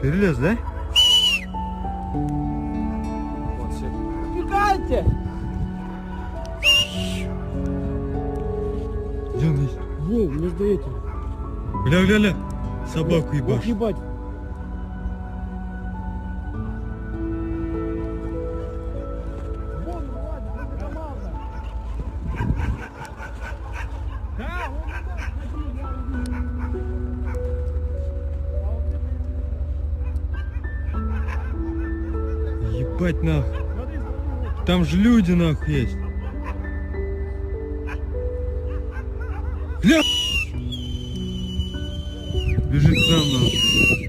Перелез, да? Убегайте! Где он есть? Во, между этим. Бля. Собаку Вот ебашь. ебать. Вон, ладно, возле команда. Да, он ебать, смотри, я увидел. Ебать нахуй. Смотри, смотри. Там же люди нахуй есть. Бля! Бежит к нам нахуй.